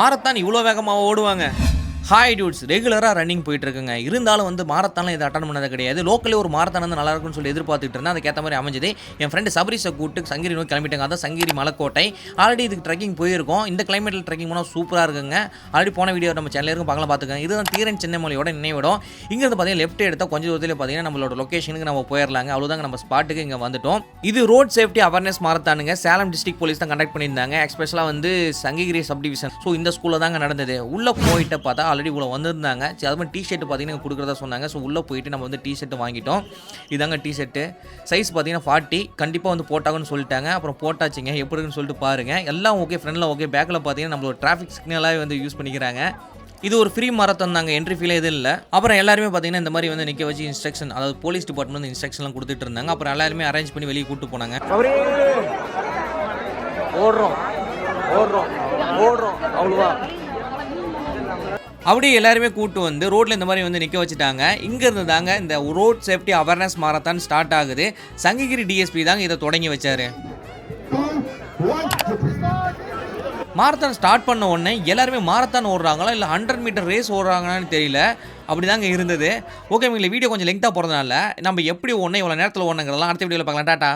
Marathon இவ்வளோ வேகமாக ஓடுவாங்க? ஹாய் டியூட்ஸ், ரெகுலராக ரன்னிங் போயிட்டு இருக்குங்க. இருந்தாலும் வந்து மாரத்தானில் இதை அட்டன் பண்ணது கிடையாது. லோக்கலே ஒரு மாரத்தான் வந்து நல்லா இருக்குன்னு சொல்லி எதிர்பார்த்துட்டு இருந்தேன். அதுக்கேற்ற மாதிரி அமைஞ்சது. என் ஃப்ரெண்டு சபரிஸை கூப்பிட்டு சங்கிரி நோக்கி கிளம்பிட்டாங்க. அதான் சங்கிரி மலைக்கோட்டை. ஆல்ரெடி இதுக்கு ட்ரெக்கிங் போயிருக்கோம். இந்த கிளைமேட்டில் ட்ரெக்கிங் போனால் சூப்பராக இருக்குங்க. ஆல்ரெடி போன வீடியோ நம்ம சேனலில் இருக்கும், பார்க்கலாம் பார்த்துக்கோங்க. இதுதான் தீரன் சின்னமலையோட நினைவிடம். இங்கேருந்து பார்த்தீங்கன்னா லெஃப்ட் எடுத்தால் கொஞ்சம் தூரத்தில் பார்த்தீங்கன்னா நம்மளோட லொக்கேஷனுக்கு நம்ம போயிடலாங்க. அவ்வளோதாங்க, நம்ம ஸ்பாட்டுக்கு இங்கே வந்துட்டோம். இது ரோட் சேஃப்டி அவேர்னஸ் மாரத்தானுங்க. சேலம் டிஸ்ட்ரிக்ட் போலீஸ் தான் கண்டக்ட் பண்ணியிருந்தாங்க. எஸ்பெஷலாக வந்து சங்ககிரி சப் டிவிஷன். ஸோ இந்த ஸ்கூலில் தாங்க நடந்தது. உள்ளே போயிட்டு பார்த்தா ஆல்ரெடி இவ்வளோ வந்திருந்தாங்க. அது மாதிரி டிஷர்ட் பார்த்தீங்கன்னா கொடுக்குறதா சொன்னாங்க. ஸோ உள்ளே போயிட்டு நம்ம வந்து டிஷர்ட் வாங்கிட்டோம். இதாங்க டிஷர்ட்டு. சைஸ் பார்த்தீங்கன்னா 40. கண்டிப்பாக வந்து போட்டாங்கன்னு சொல்லிட்டாங்க. அப்புறம் போட்டாச்சுங்க. எப்படின்னு சொல்லிட்டு பாருங்கள். எல்லாம் ஓகே, ஃப்ரெண்டில் ஓகே. பேக்கில் பார்த்தீங்கன்னா நம்மளோட டிராஃபிக் சிக்னலாக வந்து யூஸ் பண்ணிக்கிறாங்க. இது ஒரு ஃப்ரீ மாரத்தான் தாங்க, என்ட்ரி ஃபீலே எதுவும் இல்லை. அப்புறம் எல்லாருமே பார்த்தீங்கன்னா இந்த மாதிரி வந்து நிற்க வச்சு இன்ஸ்ட்ரக்ஷன், அதாவது போலீஸ் டிபார்ட்மெண்ட் வந்து இன்ஸ்ட்ரக்ஷன்லாம் கொடுத்துட்டு இருந்தாங்க. அப்புறம் எல்லாருமே அரேஞ்ச் பண்ணி வெளியே கூப்பிட்டு போனாங்க. ஓடுறோம் அவ்வளோவா அப்படியே எல்லாருமே கூப்பிட்டு வந்து ரோட்டில் இந்த மாதிரி வந்து நிற்க வச்சுட்டாங்க. இங்கேருந்து தாங்க இந்த road safety awareness marathon start ஆகுது. சங்ககிரி டிஎஸ்பி தாங்க இதை தொடங்கி வச்சாரு. மாரத்தான் ஸ்டார்ட் பண்ண உடனே எல்லாருமே மாரத்தான் ஓடுறாங்களா இல்லை 100 மீட்டர் ரேஸ் ஓடுறாங்களான்னு தெரியல. அப்படி தாங்க இருந்தது. ஓகே, வீடியோ கொஞ்சம் லெங்க்தாக போகிறதுனால நம்ம எப்படி ஓடணும், இவ்வளோ நேரத்தில் ஓடணுங்கிறதெல்லாம் அடுத்த வீடியோவில் பார்க்கலாம். டாட்டா.